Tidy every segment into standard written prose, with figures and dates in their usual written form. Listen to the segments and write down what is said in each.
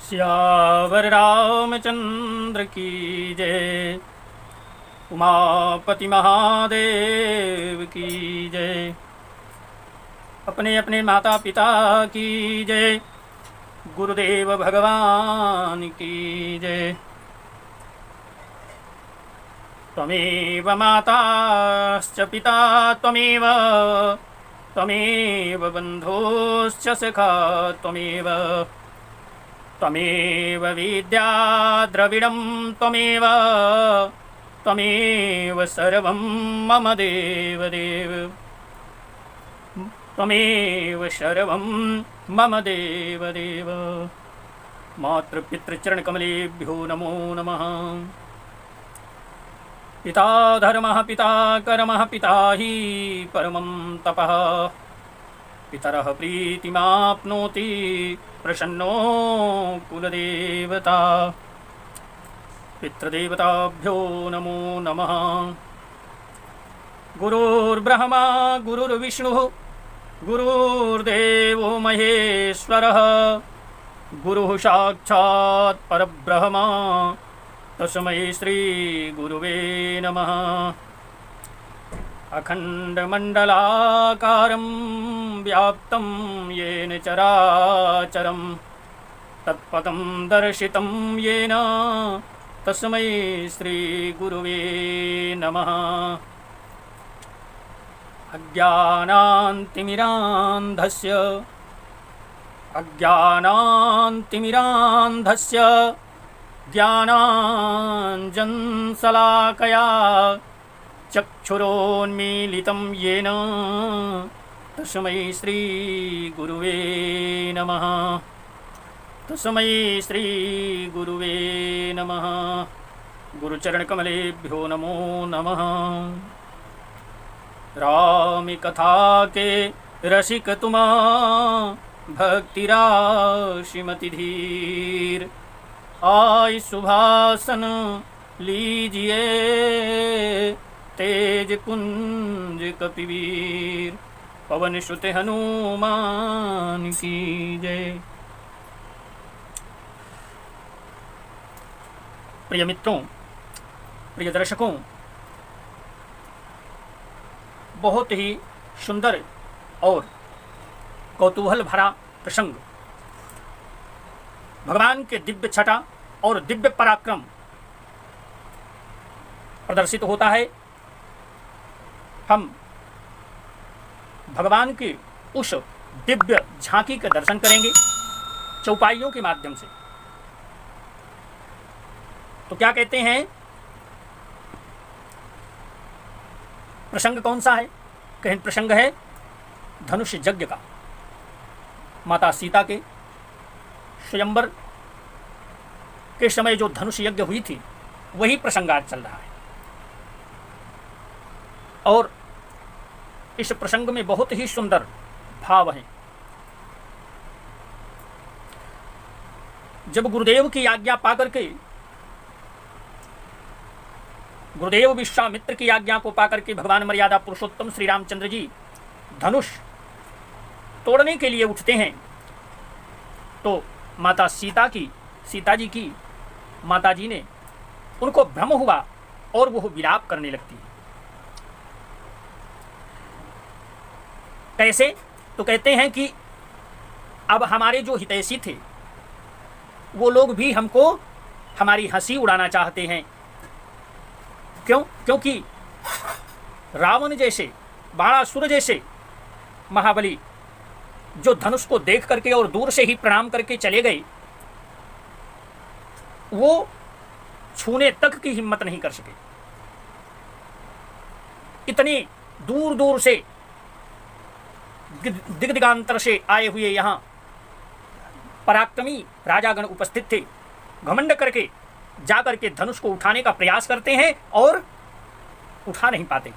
सियावर रामचंद्र की जय। उमापति महादेव की जय। अपने अपने माता पिता की जय। गुरुदेव भगवान की जय। त्वमेव माताश्च पिता त्वमेव, त्वमेव बन्धुश्च सखा त्वमेव, त्वमेव विद्या द्रविडं त्वमेव, त्वमेव सर्वं मम देवदेव, त्वमेव सर्वं मम देवदेव। मातृपितृचरणकमलेभ्यो नमो नमः। पिता धर्मः पिता कर्मः पिता हि परमं तपः। पितरः प्रीतिमाप्नोति प्रसन्नो कुलदेवता। पितृदेवताभ्यो नमो नमः। गुरुर्ब्रह्मा गुरुर्विष्णुः गुरुर्देवो महेश्वरः। गुरुः साक्षात् परब्रह्म तस्मै श्री गुरुवे नमः। अखण्डमण्डलाकारं व्याप्तं येन चराचरं तत्पदं दर्शितं येन तस्मै श्री गुरुवे नमः। अज्ञानान्तिमिरान्धस्य ज्ञानाञ्जनशलाकया चक्षुरोन्मीलितं येन तस्मै श्री गुरुवे नमः। तस्मै श्री गुरुवे नमः। गुरुचरणकमलेभ्यो नमो नमः। राम कथा के रसिक तुम भक्तिराशिमति धीर। आय सुभासन लीजिए तेज कुंज कपिवीर। पवन सुत हनुमान की जय। प्रिय मित्रों, प्रिय दर्शकों, बहुत ही सुंदर और कौतूहल भरा प्रसंग भगवान के दिव्य छटा और दिव्य पराक्रम प्रदर्शित होता है। हम भगवान की उस दिव्य झांकी के दर्शन करेंगे चौपाइयों के माध्यम से। तो क्या कहते हैं, प्रसंग कौन सा है? कहें प्रसंग है धनुष यज्ञ का। माता सीता के स्वयंवर के समय जो धनुष यज्ञ हुई थी वही प्रसंग आज चल रहा है। और इस प्रसंग में बहुत ही सुंदर भाव हैं। जब गुरुदेव की आज्ञा पाकर के, गुरुदेव विश्वामित्र की आज्ञा को पाकर के भगवान मर्यादा पुरुषोत्तम श्री रामचंद्र जी धनुष तोड़ने के लिए उठते हैं, तो माता सीता जी की माता जी ने उनको भ्रम हुआ और वो विलाप करने लगती है। कैसे? तो कहते हैं कि अब हमारे जो हितैषी थे वो लोग भी हमको हमारी हंसी उड़ाना चाहते हैं। क्यों? क्योंकि रावण जैसे, बाणासुर जैसे महाबली जो धनुष को देख करके और दूर से ही प्रणाम करके चले गए, वो छूने तक की हिम्मत नहीं कर सके। इतनी दूर दूर से दिग्दिगांतर से आए हुए यहाँ पराक्रमी राजागण उपस्थित थे। घमंड करके जाकर के धनुष को उठाने का प्रयास करते हैं और उठा नहीं पाते,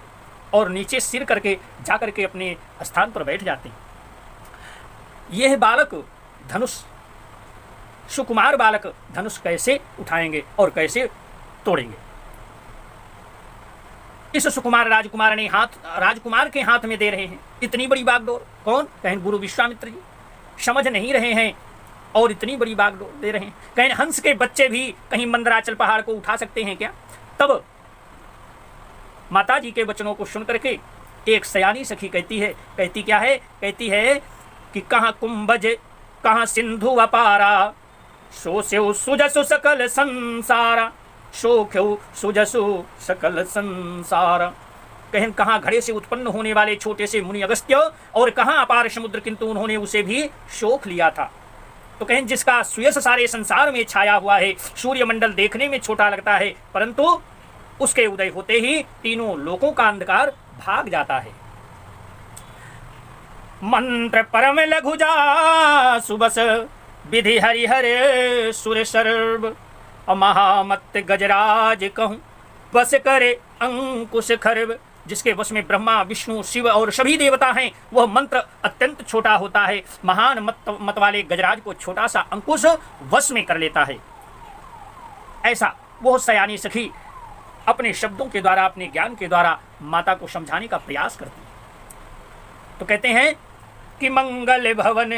और नीचे सिर करके जाकर के अपने स्थान पर बैठ जाते हैं। यह बालक धनुष, सुकुमार बालक धनुष कैसे उठाएंगे और कैसे तोड़ेंगे? इस सुकुमार राजकुमार ने राजकुमार के हाथ में दे रहे हैं। इतनी बड़ी बागडोर कौन? कहें गुरु विश्वामित्र जी। समझ नहीं रहे हैं और इतनी बड़ी बागडोर दे रहे हैं। कहीं हंस के बच्चे भी कहीं मंदराचल पहाड़ को उठा सकते हैं क्या? तब माता जी के वचनों को सुन करके एक सयानी सखी कहती है, कहती क्या है? कहती है कि कहाँ कुंभज कहाँ सिंधु अपारा, सो स्यो सुजसु सकल संसारा, शोख्यो सुजसु सकल संसार। कहीं कहाँ घड़े से उत्पन्न होने वाले छोटे से मुनि अगस्त्य और कहाँ अपार समुद्र, किंतु उन्होंने उसे भी शोख लिया था। तो कहीं जिसका सुयस सारे संसार में छाया हुआ है, सूर्यमंडल देखने में छोटा लगता है, परंतु उसके उदय होते ही तीनों लोकों का अंधकार भाग जाता है। मंत्र परम लघु जा सुबस, विधि हरिहर सुर सर्व, महामत गजराज कहूँ बस करे अंकुश खर्व। जिसके वश में ब्रह्मा विष्णु शिव और सभी देवता हैं, वह मंत्र अत्यंत छोटा होता है, महान मत वाले गजराज को छोटा सा अंकुश वश में कर लेता है। ऐसा वह सयानी सखी अपने शब्दों के द्वारा, अपने ज्ञान के द्वारा माता को समझाने का प्रयास करती है। तो कहते हैं कि मंगल भवन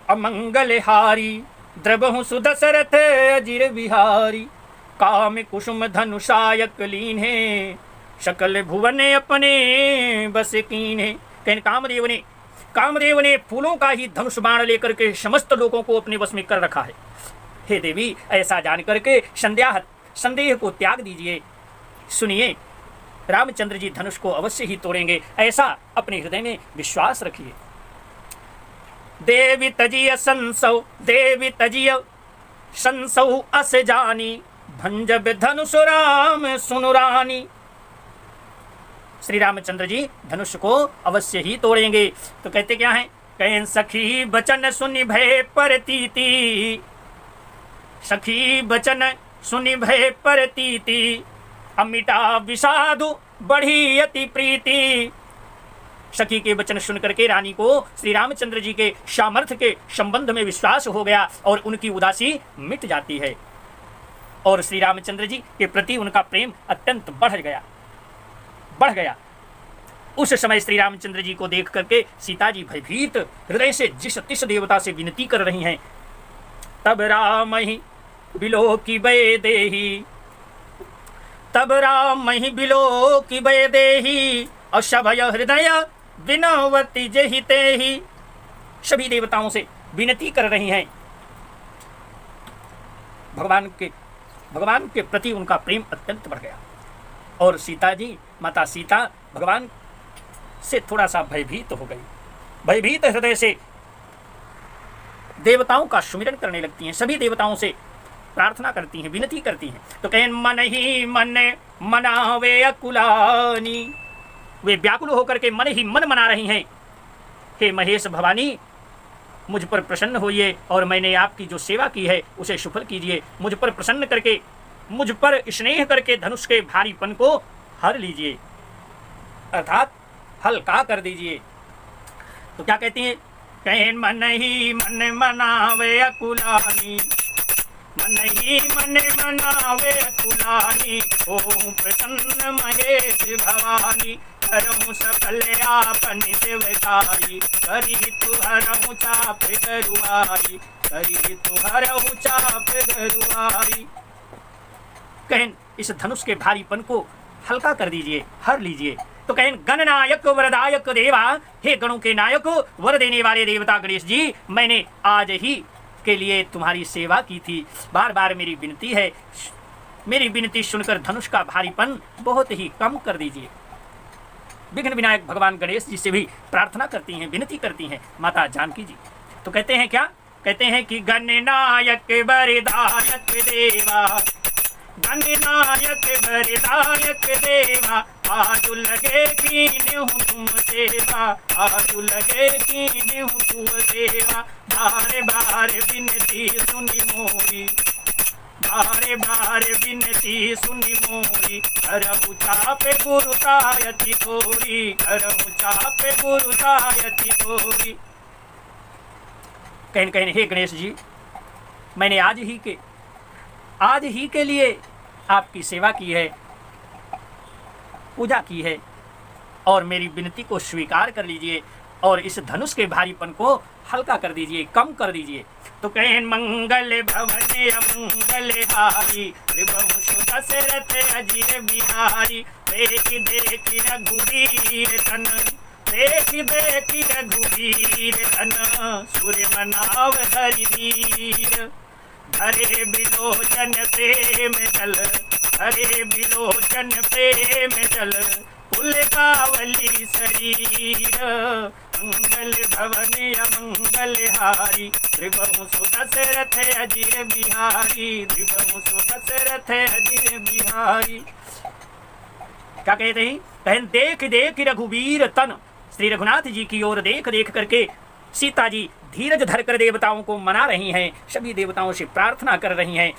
अमंगल हारी, द्रबहु सुदशरथ अजिर बिहारी, काम कुसुम धनुषायक लीन्हे, सकल भुवन अपने बस कीन्हे। कहने कामदेव ने फूलों का ही धनुष बाण लेकर के समस्त लोगों को अपने वश में कर रखा है। हे देवी, ऐसा जान करके संदेह को त्याग दीजिए। सुनिए, रामचंद्र जी धनुष को अवश्य ही तोड़ेंगे, ऐसा अपने हृदय में विश्वास रखिए। देवी तजिय संसौ अस जानी, भंजब धनुष राम सुनुरानी। श्री रामचंद्र जी धनुष को अवश्य ही तोड़ेंगे। तो कहते क्या हैं? कहें सखी बचन सुनि भय परतीति, सखी बचन सुनि भय परतीति, अमिटा विषादु बढ़ी अति प्रीति। सखी के वचन सुन करके रानी को श्री रामचंद्र जी के सामर्थ्य के संबंध में विश्वास हो गया और उनकी उदासी मिट जाती है और श्री रामचंद्र जी के प्रति उनका प्रेम अत्यंत बढ़ गया। उस समय श्री रामचंद्र जी को देख करके सीता जी भयभीत हृदय से जिस तिस देवता से विनती कर रही हैं, तब राम ही बिलो की बे देही, तब राम ही बिलो की बे देही, अशभय हृदय विनवती जहिते ही। सभी देवताओं से विनती कर रही हैं। भगवान के प्रति उनका प्रेम अत्यंत बढ़ गया और सीता जी, माता सीता भगवान से थोड़ा सा भयभीत हो गई। भयभीत हृदय से देवताओं का सुमिरन करने लगती हैं, सभी देवताओं से प्रार्थना करती हैं, विनती करती हैं। तो कहें मन ही मन मनावे अकुलानी, वे व्याकुल होकर के मन ही मन मना रही हैं। हे महेश भवानी, मुझ पर प्रसन्न होइए और मैंने आपकी जो सेवा की है उसे सफल कीजिए। मुझ पर प्रसन्न करके, मुझ पर स्नेह करके धनुष के भारीपन को हर लीजिए, अर्थात हल्का कर दीजिए। तो क्या कहती हैं? कहें मन ही मन मनावे अकुलानी, मन ही मन मनावे अकुलानी, ओम प्रसन्न महेश भवानी, करहु सकल आपन सेवकाई, करी तुहरहु चाप गरुआई, करी तुहरहु चाप गरुआई। कहें इस धनुष के भारीपन को हल्का कर दीजिए, हर लीजिए। तो कहें गणनायक वरदायक देवा, हे गणों के नायक वर देने वाले देवता गणेश जी, मैंने आज ही के लिए तुम्हारी सेवा की थी। बार बार मेरी विनती है, मेरी विनती सुनकर धनुष का भारीपन बहुत ही कम कर दीजिए। विघ्न विनायक भगवान गणेश जी से भी प्रार्थना करती हैं, विनती करती हैं माता जानकी जी। तो कहते हैं क्या? कहते हैं कि गणनायक वरदायक देवा, गणनायक वरदायक देवा, आजु लगे कीन्हु तुम सेवा, आजु लगे कीन्हु तुम सेवा, बार बार विनती सुनि मोरी, बार बार विनती सुनि मोरी, करहु चाप गुरुतायति थोरी, करहु चाप गुरुतायति थोरी। कहन हे गणेश जी, मैंने आज ही के लिए आपकी सेवा की है, पूजा की है और मेरी विनती को स्वीकार कर लीजिए। और इस धनुष के भारीपन को हल्का कर दीजिए, कम कर दीजिए। तो कहें मंगल भवन अमंगल हारी, त्रिभुवन दशरथ अजीर बिहारी। देखी देखी रघुवीर तन, देखी देखी रघुवीर तन, सूर्य मनाव धरि धीर। धरे बिलोचन प्रेम जल, धरे बिलोचन प्रेम जल, पुलकावली शरीर। मंगल भवन अमंगल हारी, त्रिभुवन दशरथ अजीर बिहारी, त्रिभुवन दशरथ अजीर बिहारी। क्या कहते हैं? कहन देख देख रघुवीर तन, श्री रघुनाथ जी की ओर देख देख करके सीता जी धीरज धरकर देवताओं को मना रही हैं, सभी देवताओं से प्रार्थना कर रही हैं।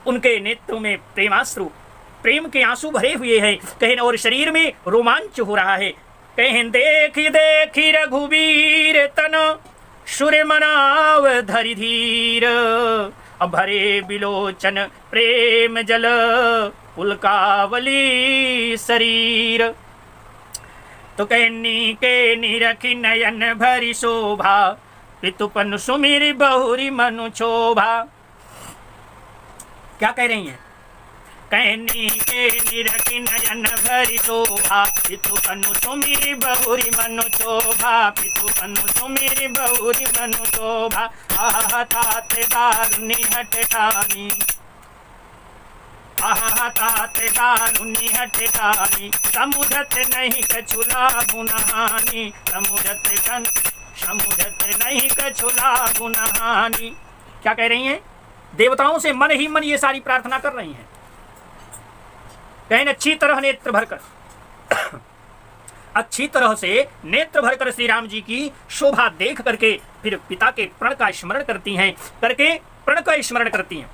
उनके नेत्रों में प्रेमाश्रु, प्रेम के आंसू भरे हुए हैं। कहें और शरीर में रोमांच हो रहा है। कहें देखी देखी रघुवीर तन, सुर मनाव धरि धीर। अब भरे बिलोचन प्रेम जल, पुलकावली शरीर। तो कहनी के निरखी नयन भरी शोभा, पितुपन सुमिर बहुरी मनु शोभा। क्या कह रही हैं? कहनी के निरखी नयन भरी शोभा, पितुपन सुमिर बहुरी मनु शोभा, पितुपन सुमिर बहुरी मनु शोभा। आह तात दारुनि हट ठानी, आह तात दारुनि हट ठानी, समुझत नहीं कछुला गुनहानी, समुझत नहीं कछुला गुनहानी। क्या कह रही हैं? देवताओं से मन ही मन ये सारी प्रार्थना कर रही हैं। कहें अच्छी तरह नेत्र भरकर अच्छी तरह से नेत्र भरकर श्री राम जी की शोभा देख करके फिर पिता के प्रण का स्मरण करती हैं, करके प्रण का स्मरण करती हैं।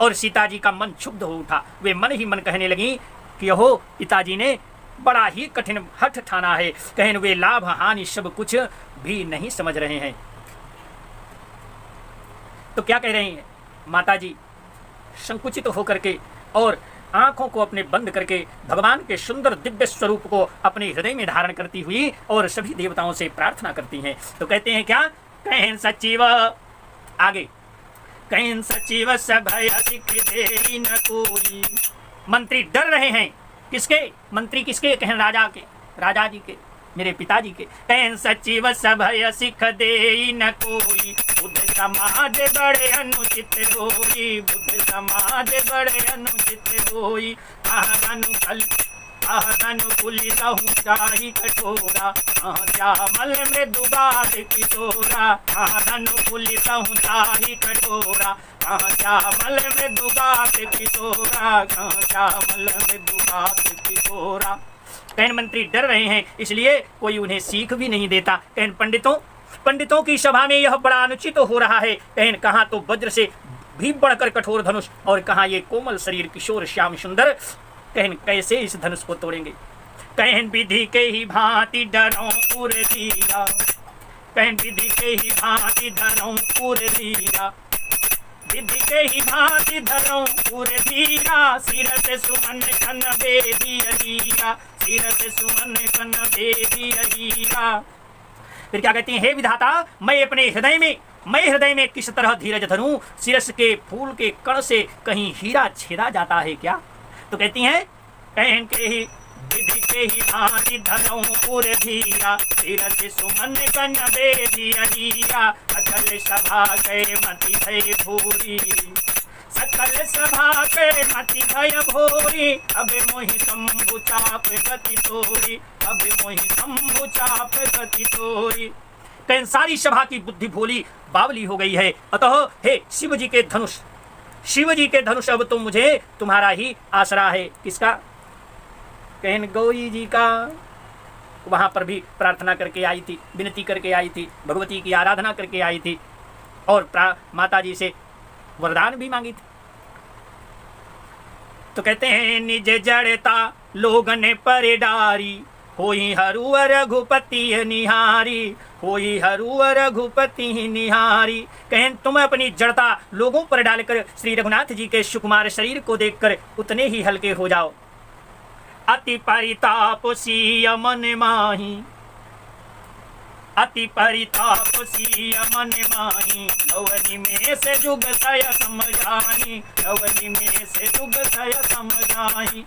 और सीता जी का मन क्षुब्ध हो उठा। वे मन ही मन कहने लगी कि ओहो, पिताजी ने बड़ा ही कठिन हठ ठाना है। कहें वे लाभ हानि सब कुछ भी नहीं समझ रहे हैं। तो क्या कह रही हैं माता जी? संकुचित होकर के और आंखों को अपने बंद करके भगवान के सुंदर दिव्य स्वरूप को अपने हृदय में धारण करती हुई और सभी देवताओं से प्रार्थना करती हैं। तो कहते हैं क्या? कहें सचिव, आगे कहें सचिव सभय सिख देई न कोई। मंत्री डर रहे हैं। किसके? मंत्री किसके? कहें राजा के, राजा जी के, मेरे पिताजी के। कहें सचिव सभय सिख देई न कोई, बुद्ध समाज बड़े अनुचित होई, बुद्ध समाज बड़े अनुचित होई। आहनु पुलिसहु चाहि कठोरा, श्यामल मृदुबाद किशोरा। आहनु पुलिसहु चाहि कठोरा, श्यामल मृदुबाद किशोरा, श्यामल मृदुबाद किशोरा। कहन मंत्री डर रहे हैं, इसलिए कोई उन्हें सीख भी नहीं देता। कहन पंडितों की सभा में यह बड़ा अनुचित हो रहा है। कहन कहाँ तो वज्र से भी बढ़कर कठोर धनुष, और कहाँ ये कोमल शरीर किशोर श्याम सुंदर। कहन कैसे इस धनुष को तोड़ेंगे? कहन विधि के ही भांति डरों उर धीरा, कहन विधि के ही भांति धरों उर धीरा, विधि के ही भांति धरों उर धीरा। सिर से सुमन कन बेदी हीरा, सिर से सुमन कन बेदी हीरा। फिर क्या कहती हैं? हे विधाता, मैं हृदय में किस तरह धीरज धरूं? सिरस के फूल के कण से कहीं हीरा छेदा जाता है क्या? तो कहती हैं कहन के ही विधि के ही भांति धरों उर धीरा, सिर से सुमन कन बेदी हीरा। सकल सभा के मति भय भूरी, सकल सभा के मति भय भोरी। अब मोहि शंभु चाप गति तोरी, अब मोहि शंभु चाप गति तोरी। कहन सारी सभा की बुद्धि भोली बावली हो गई है। अतः हे शिव जी के धनुष, शिव जी के धनुष, अब तो मुझे तुम्हारा ही आसरा है। किसका? कहन गौरी जी का। वहां पर भी प्रार्थना करके आई थी, विनती करके आई थी, भगवती की आराधना करके आई थी और माता जी से वरदान भी मांगी थी। तो कहते हैं निज जड़ता लोगन पर डारी, होई हरुअर रघुपति निहारी, होई हरुअर रघुपति निहारी। कहें तुम अपनी जड़ता लोगों पर डालकर श्री रघुनाथ जी के सुकुमार शरीर को देखकर उतने ही हल्के हो जाओ। अति परिताप सिय मन माही, अति परिताप सिय मन माही, नवनी में से जुग सय समझाही, नवनी में से जुग सय समझाही।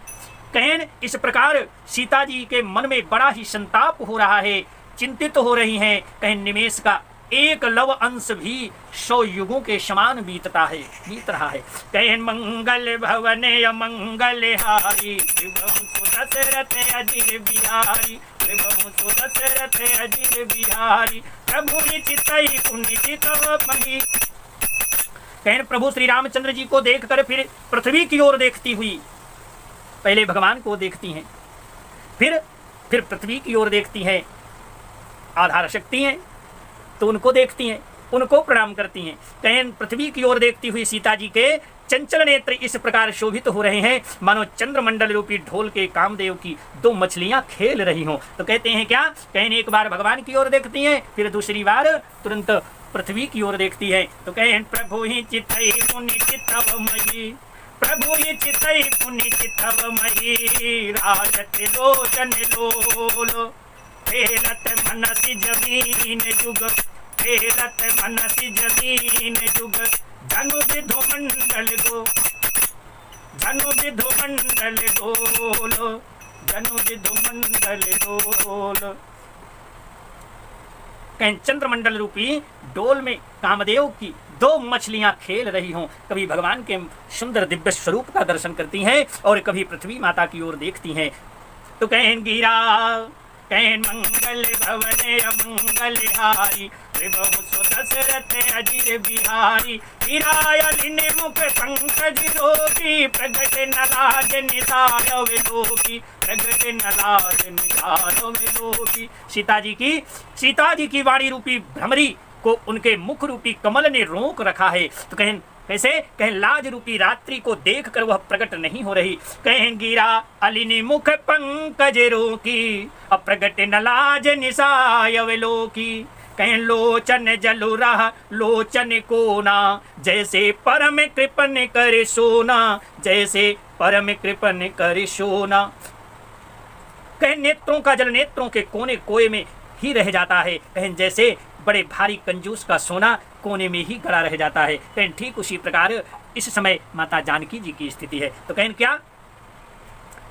कहें इस प्रकार सीता जी के मन में बड़ा ही संताप हो रहा है, चिंतित हो रही हैं। कहें निमेष का एक लव अंश भी 100 युगों के समान बीत रहा है। कहें मंगल भवने मंगल हारी, दशरथ अजिर बिहारी, दशरथ अजिर बिहारी, प्रभु चितई पुण्य चितव मही। कहें प्रभु श्री रामचंद्र जी को देखकर फिर पृथ्वी की ओर देखती हुई, पहले भगवान को देखती हैं, फिर पृथ्वी की ओर देखती हैं। आधार शक्ति हैं तो उनको देखती हैं, उनको प्रणाम करती हैं। कहें पृथ्वी की ओर देखती हुई सीता जी के चंचल नेत्र इस प्रकार शोभित हो रहे हैं मानो चंद्रमंडल रूपी ढोल के कामदेव की 2 मछलियां खेल रही हों। तो कहते हैं क्या, कहें एक बार भगवान की ओर देखती हैं, फिर दूसरी बार तुरंत पृथ्वी की ओर देखती है। तो कहें प्रभु ही चितई पुण्य चितव मही, प्रभु ही चितई पुण्य चितव मही, राजत लोचन लोल, फेरत मनसी जमीन जुग, फेरत मनसी जमीन जुग, धनु विधु मंडल गो, धनु विधु मंडल गोल, धनु विधु मंडल गोल। कहीं चंद्रमंडल रूपी डोल में कामदेव की 2 मछलियां खेल रही हों। कभी भगवान के सुंदर दिव्य स्वरूप का दर्शन करती हैं और कभी पृथ्वी माता की ओर देखती हैं। तो कहें गिरा, कहें मंगल भवने मंगल हारी, प्रभु दशरथ अजिर बिहारी, गिरायलिन मुख पंकज रोगी, प्रगट नराज निसाय विलोकी, प्रगट नराज निसाय विलोकी। सीता जी की वाणी रूपी भ्रमरी को उनके मुख रूपी कमल ने रोक रखा है। तो कहें कैसे, कहें लाज रूपी रात्रि को देखकर वह प्रकट नहीं हो रही। कहें गिरा अलिनि मुख पंकज रोकी, अप्रगट न लाज निसाय विलोकी। कहें लोचन जलु रहा लोचन कोना, जैसे परम कृपन कर सोना, जैसे परम कृपन कर सोना। कहें नेत्रों का जल नेत्रों के कोने कोए में ही रह जाता है। कहें जैसे बड़े भारी कंजूस का सोना कोने में ही गड़ा रह जाता है। कहें ठीक उसी प्रकार इस समय माता जानकी जी की स्थिति है। तो कहें क्या,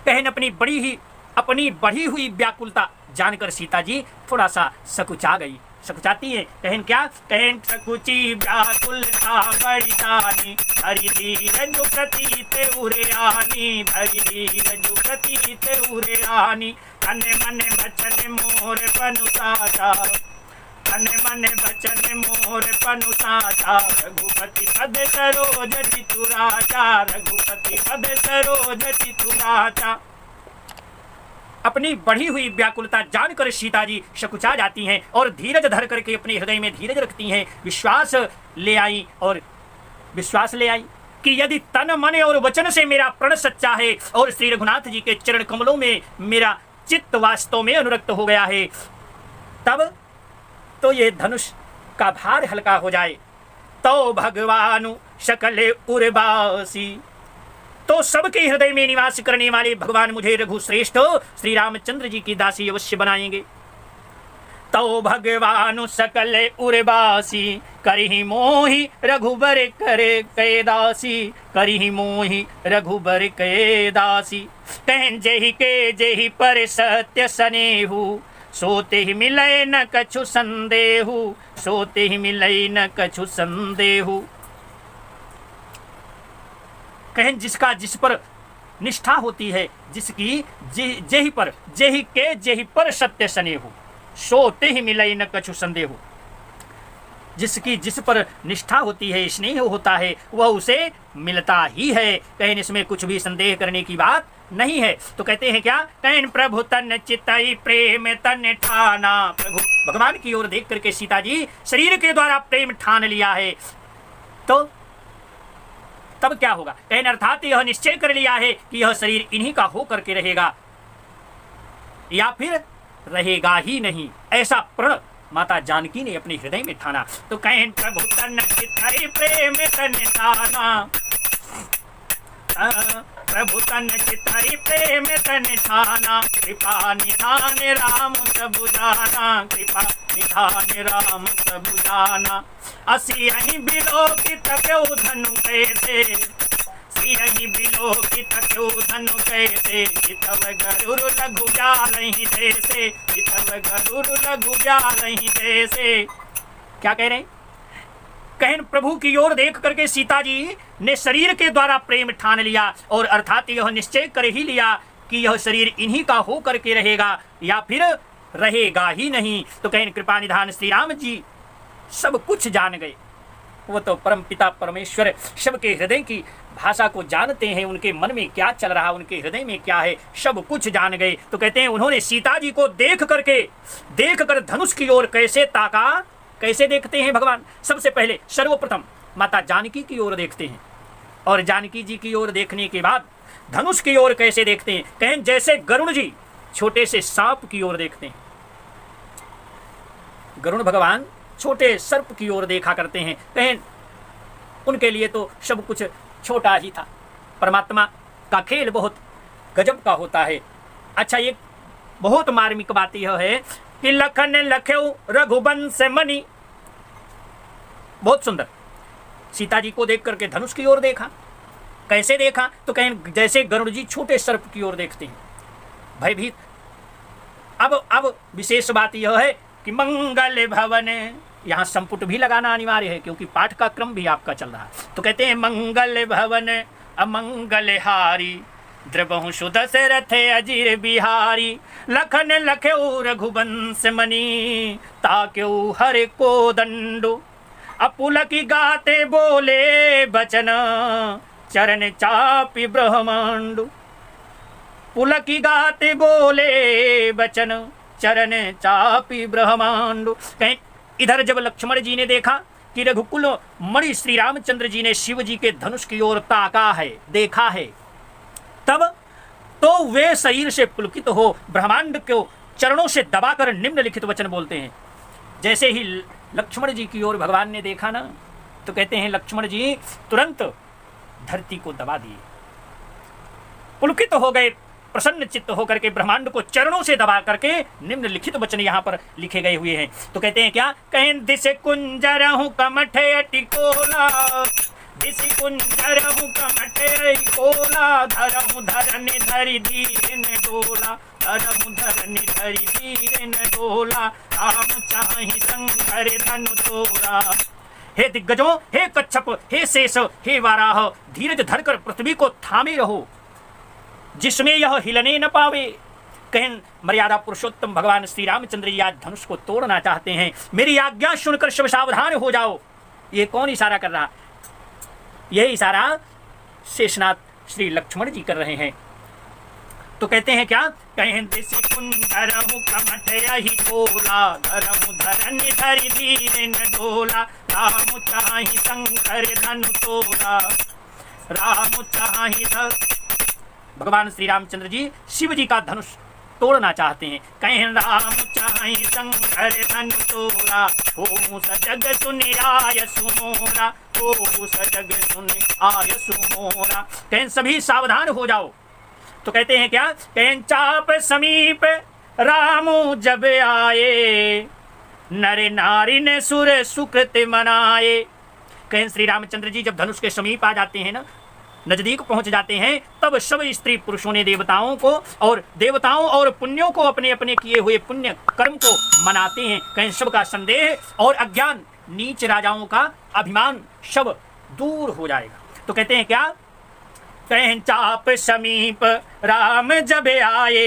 कहें अपनी बढ़ी हुई व्याकुलता जानकर सीता जी थोड़ा सा सकुचाती है। कहें क्या, कहें सकुची व्याकुलता बड़ी दानी, धरि धीरज प्रतीत उरेरानी, धरि धीरज प्रतीत उरेरानी, तन मन बचन मोर पनुसाचा, तन मन बचन मोर पनुसाचा, रघुपति पद सरोज चितुराचा, रघुपति पद सरोज चितुराचा। अपनी बढ़ी हुई व्याकुलता जानकर सीता जी सकुचा जाती हैं और धीरज धर करके अपने हृदय में धीरज रखती हैं। विश्वास ले आई कि यदि तन मन और वचन से मेरा प्रण सच्चा है और श्री रघुनाथ जी के चरण कमलों में मेरा चित्त वास्तव में अनुरक्त हो गया है, तब तो ये धनुष का भार हल्का हो जाए। तो भगवानु सकले उर्वासी, तो सबके हृदय में निवास करने वाले भगवान मुझे रघुश्रेष्ठ श्री रामचंद्र जी की दासी अवश्य बनाएंगे। तो भगवानु सकल उर्वासी, करहि मोहि रघुबर करे कै दासी, करहि मोहि रघुबर कै दासी। कहें जेहि पर सत्य सनेहु, सोते ही मिलय न कछु संदेहु, सोते ही मिलय न कछु संदेहु। कहें जिसका जिस पर निष्ठा होती है, जिसकी जेहि पर सत्य सनेहु, सोते ही मिलय न कछु संदेहु। जिसकी जिस पर निष्ठा होती है, स्नेह होता है, वह उसे मिलता ही है। कहें इसमें कुछ भी संदेह करने की बात नहीं है। तो कहते हैं क्या, कहें प्रभु तन चितई प्रेम तन ठाना। प्रभु भगवान की ओर देख करके सीता जी शरीर के द्वारा प्रेम ठान लिया है, तो तब क्या होगा। कहें अर्थात यह निश्चय कर लिया है कि यह शरीर इन्हीं का हो करके रहेगा या फिर रहेगा ही नहीं, ऐसा प्रण माता जानकी ने अपने हृदय में ठाना। तो कहें प्रभु तन चितई प्रेम तन ठाना, प्रभु तन चितहि प्रेम तन ठाना, कृपा निधान राम सब जाना, कृपा निधान राम सब जाना। असियहि बिलोकित क्यों धनु कैसे, सियहि बिलोकित क्यों धनु कैसे, चितव गरुड़ लघु जालहि जैसे, चितव गरुड़ लघु जालहि जैसे। क्या कह रहे हैं? कहें प्रभु की ओर देख करके सीता जी ने शरीर के द्वारा प्रेम ठान लिया, और अर्थात यह निश्चय कर ही लिया कि यह शरीर इन्हीं का हो करके रहेगा या फिर रहेगा ही नहीं। तो कहें कृपा निधान श्री राम जी सब कुछ जान गए। वो तो परम पिता परमेश्वर सबके हृदय की भाषा को जानते हैं, उनके मन में क्या चल रहा, उनके हृदय में क्या है, सब कुछ जान गए। तो कहते हैं उन्होंने सीता जी को देख कर धनुष की ओर कैसे ताका। कैसे देखते हैं भगवान? सबसे पहले सर्वप्रथम माता जानकी की ओर देखते हैं, और जानकी जी की ओर देखने के बाद धनुष की ओर कैसे देखते हैं? कहें जैसे गरुड़ जी छोटे से सांप की ओर देखते हैं। गरुड़ भगवान छोटे सर्प की ओर देखा करते हैं। कहें उनके लिए तो सब कुछ छोटा ही था। परमात्मा का खेल बहुत गजब का होता है। अच्छा, एक बहुत मार्मिक बात यह है कि लखन लख्यो रघुवंश मणि। बहुत सुंदर। सीता जी को देख करके धनुष की ओर देखा। कैसे देखा? तो कहें जैसे गरुड़ जी छोटे सर्प की ओर देखते हैं, भयभीत। अब विशेष बात यह है कि मंगल भवन, यहाँ संपुट भी लगाना अनिवार्य है क्योंकि पाठ का क्रम भी आपका चल रहा है। तो कहते हैं मंगल भवन अमंगल हारी, द्रवहु सुदशरथ अजीर बिहारी, लखन लख्यो रघुवंश मणि, ताक्यो हर को दंडो, अपुलकी गाते बोले बचन, चरण चापी ब्रह्मांडु। पुलकी गाते बोले बचन, चरण चापी ब्रह्मांडु। कहीं इधर जब लक्ष्मण जी ने देखा कि रघुकुल मणि श्री रामचंद्र जी ने शिव जी के धनुष की ओर ताका है, देखा है, तब तो वे शरीर से पुलकित हो ब्रह्मांड को चरणों से दबाकर निम्नलिखित वचन बोलते हैं। जैसे ही लक्ष्मण जी की ओर भगवान ने देखा ना, तो कहते हैं लक्ष्मण जी तुरंत धरती को दबा दिए, पुलकित हो गए, प्रसन्न चित्त होकर के ब्रह्मांड को चरणों से दबा करके निम्नलिखित वचन यहाँ पर लिखे गए हुए हैं। तो कहते हैं क्या? कहें दिस कुंजरहु कमठे अटिकोला, दिस कुंजरहु कमठे अटिकोला, धरहु धरनि धरि धीरेन डोला, धरहु धरनि धरि धीरेन डोला, राम चाहि शंकर धनु तोरा। हे दिग्गजों, हे कच्छप, हे शेष, हे वाराह, धीरज धरकर पृथ्वी को थामे रहो जिसमें यह हिलने न पावे। कहें मर्यादा पुरुषोत्तम भगवान श्री रामचंद्र जी आज धनुष को तोड़ना चाहते हैं, मेरी आज्ञा सुनकर सब सावधान हो जाओ। ये कौन इशारा कर रहा? यह इशारा शेषनाथ श्री लक्ष्मण जी कर रहे हैं। तो कहते हैं क्या? कहें दिस कुंजरहु कमठे अटिकोला, धरहु धरनि धरि धीरेन डोला, राम चाहि शंकर धनु तोरा, राम चाहि। भगवान श्री रामचंद्र जी शिव जी का धनुष तोड़ना चाहते हैं। कहें राम चाहि शंकर धनु तोरा, हो सजग सुनि आय सुमोरा, हो सजग सुनि आय सुमोरा। कहें सभी सावधान हो जाओ। तो कहते हैं क्या? कहें चाप समीप रामू जब आए, नर नारी ने सुर सुकृत मनाए। कहें श्री रामचंद्र जी जब धनुष के समीप आ जाते हैं ना, नजदीक पहुंच जाते हैं, तब सब स्त्री पुरुषों ने देवताओं और पुण्यों को अपने अपने किए हुए पुण्य कर्म को मनाते हैं। कहीं सबका संदेह और अज्ञान, नीच राजाओं का अभिमान सब दूर हो जाएगा। तो कहते हैं क्या? कहें चाप समीप राम जब आए,